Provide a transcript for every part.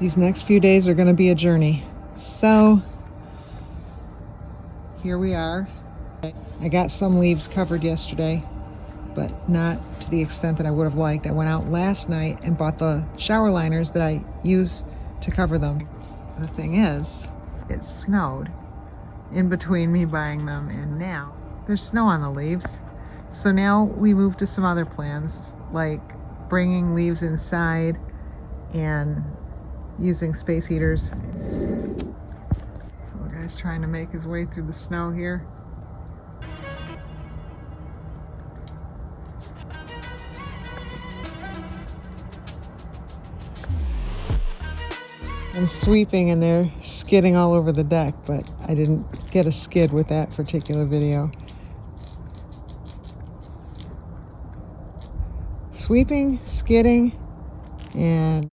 These next few days are going to be a journey. So here we are. I got some leaves covered yesterday, but not to the extent that I would have liked. I went out last night and bought the shower liners that I use to cover them. The thing is, it snowed in between me buying them and now. There's snow on the leaves. So now we move to some other plans, like bringing leaves inside and using space heaters. So the guy's trying to make his way through the snow here. I'm sweeping and they're skidding all over the deck, but I didn't get a skid with that particular video. Sweeping, skidding, and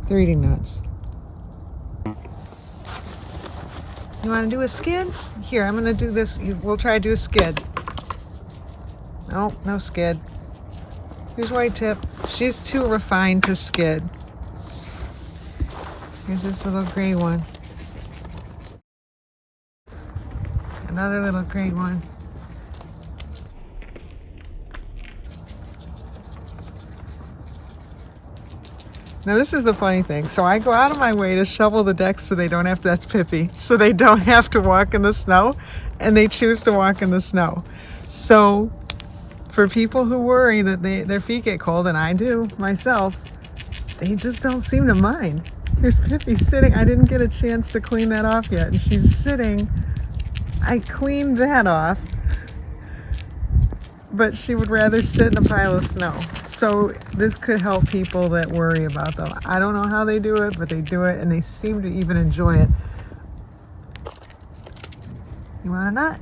they're eating nuts. You want to do a skid? Here, I'm going to do this. We'll try to do a skid. No, no skid. Here's White Tip. She's too refined to skid. Here's this little gray one. Another little gray one. Now this is the funny thing. So I go out of my way to shovel the decks so they don't have to, that's Pippi, so they don't have to walk in the snow, and they choose to walk in the snow. So for people who worry that their feet get cold, and I do myself, they just don't seem to mind. Here's Pippi sitting. I didn't get a chance to clean that off yet, and she's sitting. I cleaned that off, but she would rather sit in a pile of snow. So this could help people that worry about them. I don't know how they do it, but they do it, and they seem to even enjoy it. You want a nut?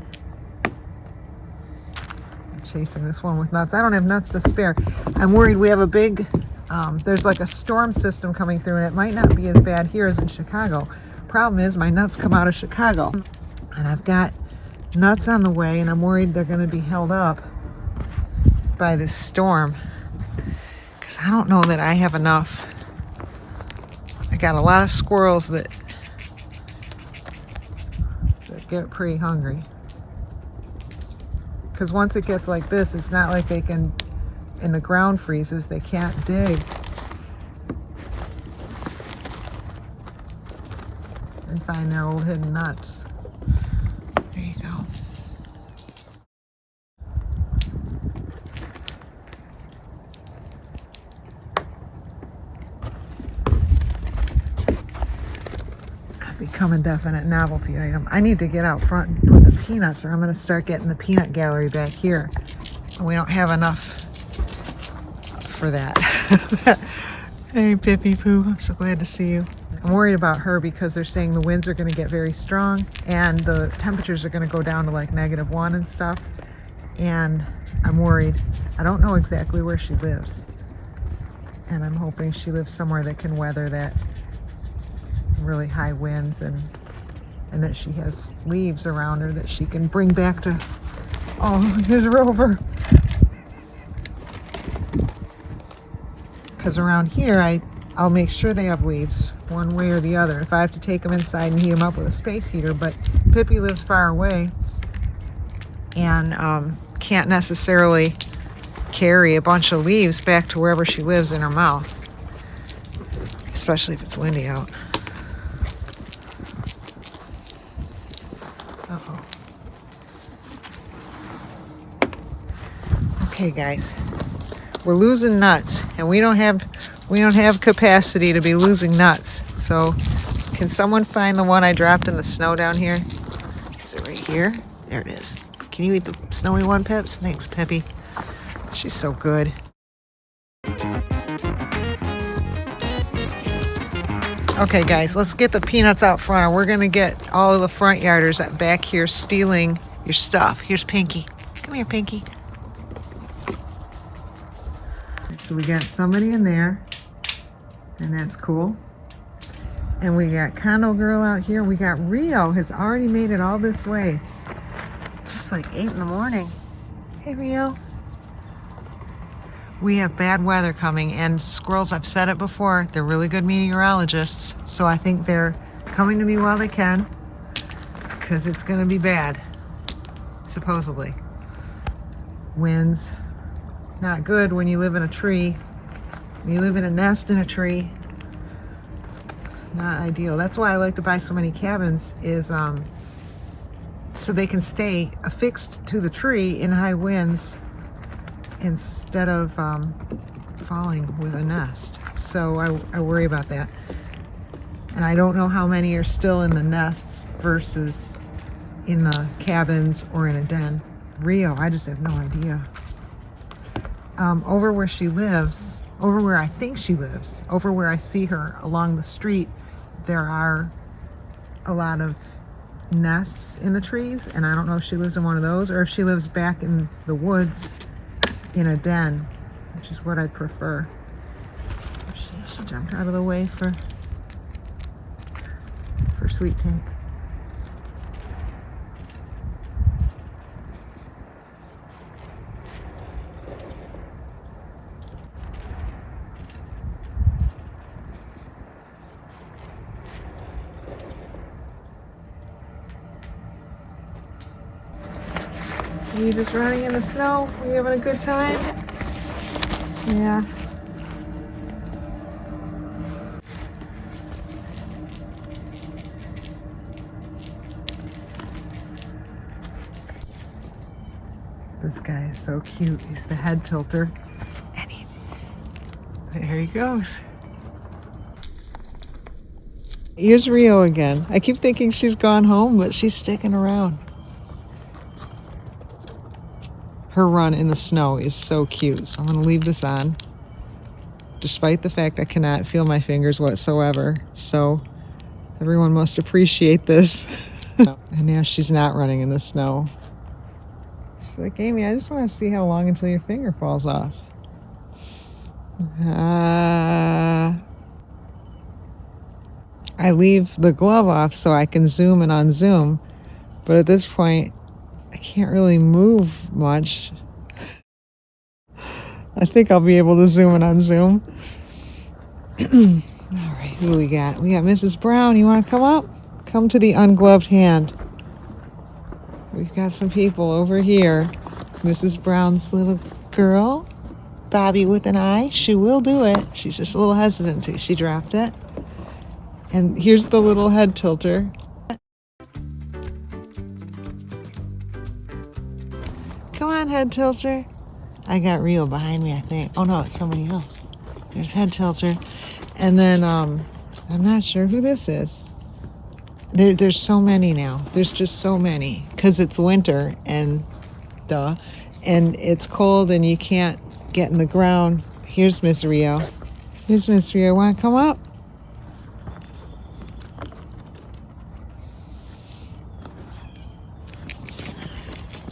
I'm chasing this one with nuts. I don't have nuts to spare. I'm worried we have a big, there's like a storm system coming through, and it might not be as bad here as in Chicago. Problem is, my nuts come out of Chicago, and I've got nuts on the way, and I'm worried they're going to be held up by this storm. Because I don't know that I have enough. I got a lot of squirrels that get pretty hungry. Because once it gets like this, it's not like they can, and the ground freezes, they can't dig and find their old hidden nuts. There you go. Become a definite novelty item. I need to get out front and put the peanuts, or I'm going to start getting the peanut gallery back here. And we don't have enough for that. Hey, Pippi Poo, I'm so glad to see you. I'm worried about her because they're saying the winds are going to get very strong and the temperatures are going to go down to like -1 and stuff. And I'm worried. I don't know exactly where she lives. And I'm hoping she lives somewhere that can weather that really high winds, and that she has leaves around her that she can bring back to. Oh, here's Rover. Because around here I'll make sure they have leaves one way or the other if I have to take them inside and heat them up with a space heater. But Pippi lives far away and can't necessarily carry a bunch of leaves back to wherever she lives in her mouth, especially if it's windy out. Okay, guys, we're losing nuts, and we don't have capacity to be losing nuts. So, can someone find the one I dropped in the snow down here? Is it right here? There it is. Can you eat the snowy one, Pips? Thanks, Pippi. She's so good. Okay, guys, let's get the peanuts out front, or we're gonna get all of the front yarders back here stealing your stuff. Here's Pinky. Come here, Pinky. So we got somebody in there, and that's cool. And we got Condo Girl out here. We got Rio has already made it all this way. It's just like 8 in the morning. Hey, Rio. We have bad weather coming, and squirrels, I've said it before, they're really good meteorologists, so I think they're coming to me while they can, because it's going to be bad, supposedly. Winds, not good when you live in a tree. When you live in a nest in a tree, not ideal. That's why I like to buy so many cabins, is so they can stay affixed to the tree in high winds instead of falling with a nest. So I worry about that. And I don't know how many are still in the nests versus in the cabins or in a den. Rio, I just have no idea. Over where she lives, over where I think she lives, over where I see her along the street, there are a lot of nests in the trees, and I don't know if she lives in one of those or if she lives back in the woods in a den, which is what I prefer. She jumped out of the way for Sweet Tank. Are you just running in the snow? Are you having a good time? Yeah. This guy is so cute. He's the head tilter. And there he goes. Here's Rio again. I keep thinking she's gone home, but she's sticking around. Her run in the snow is so cute. So I'm going to leave this on, despite the fact I cannot feel my fingers whatsoever. So everyone must appreciate this. And now she's not running in the snow. She's like, Amy, I just want to see how long until your finger falls off. I leave the glove off so I can zoom and unzoom. But at this point, I can't really move much. I think I'll be able to zoom and unzoom. All right, who do we got? We got Mrs. Brown. You want to come up? Come to the ungloved hand. We've got some people over here. Mrs. Brown's little girl, Bobby with an eye. She will do it. She's just a little hesitant to. She dropped it. And here's the little head tilter. Come on, head tilter. I got Rio behind me, I think. Oh no, it's somebody else. There's head tilter. And then I'm not sure who this is. There's so many now. There's just so many because it's winter and and it's cold and you can't get in the ground. Here's Miss Rio. Here's Miss Rio. Want to come up?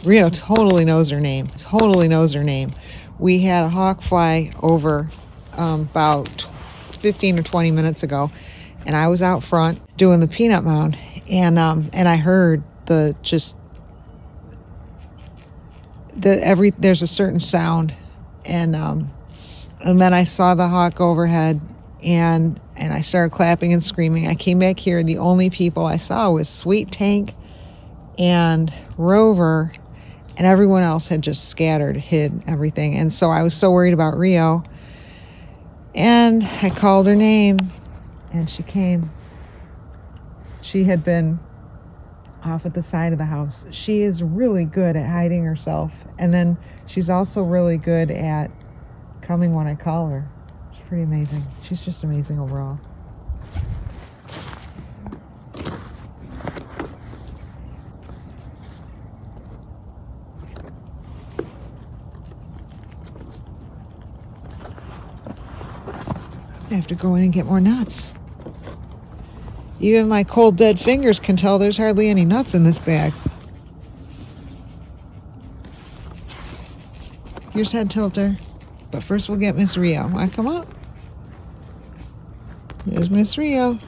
Rio totally knows her name. Totally knows her name. We had a hawk fly over about 15 or 20 minutes ago, and I was out front doing the peanut mound, and I heard there's a certain sound, and then I saw the hawk overhead, and I started clapping and screaming. I came back here. The only people I saw was Sweet Tank and Rover, and everyone else had just scattered, hid everything. And so I was so worried about Rio, and I called her name, and she came. She had been off at the side of the house. She is really good at hiding herself, and then she's also really good at coming when I call her. She's pretty amazing. She's just amazing overall. I have to go in and get more nuts. Even my cold dead fingers can tell there's hardly any nuts in this bag. Here's head tilter. But first we'll get Miss Rio. Want to come up? There's Miss Rio.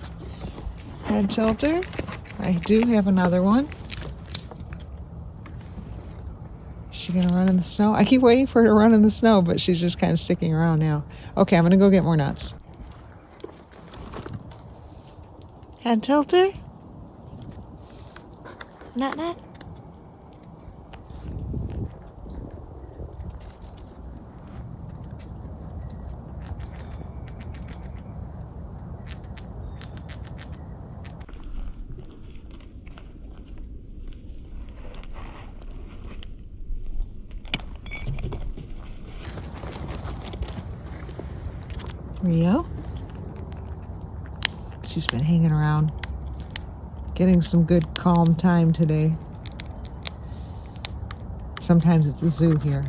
Head tilter. I do have another one. she gonna run in the snow? I keep waiting for her to run in the snow, but she's just kind of sticking around now. Okay, I'm gonna go get more nuts. Head tilter? Nut nut? Rio? She's been hanging around, getting some good calm time today. Sometimes it's a zoo here.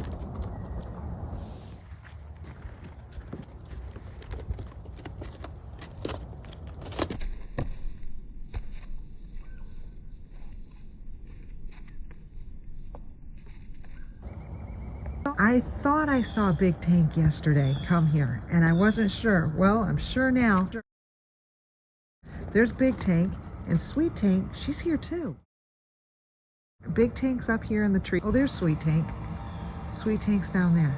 I thought I saw Big Tank yesterday come here, and I wasn't sure. Well, I'm sure now. There's Big Tank, and Sweet Tank, she's here too. Big Tank's up here in the tree. Oh, there's Sweet Tank. Sweet Tank's down there.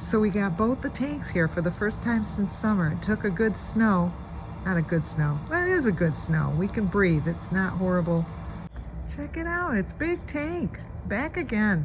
So we got both the tanks here for the first time since summer. It took a good snow. Not a good snow. Well, it is a good snow. We can breathe. It's not horrible. Check it out. It's Big Tank. Back again.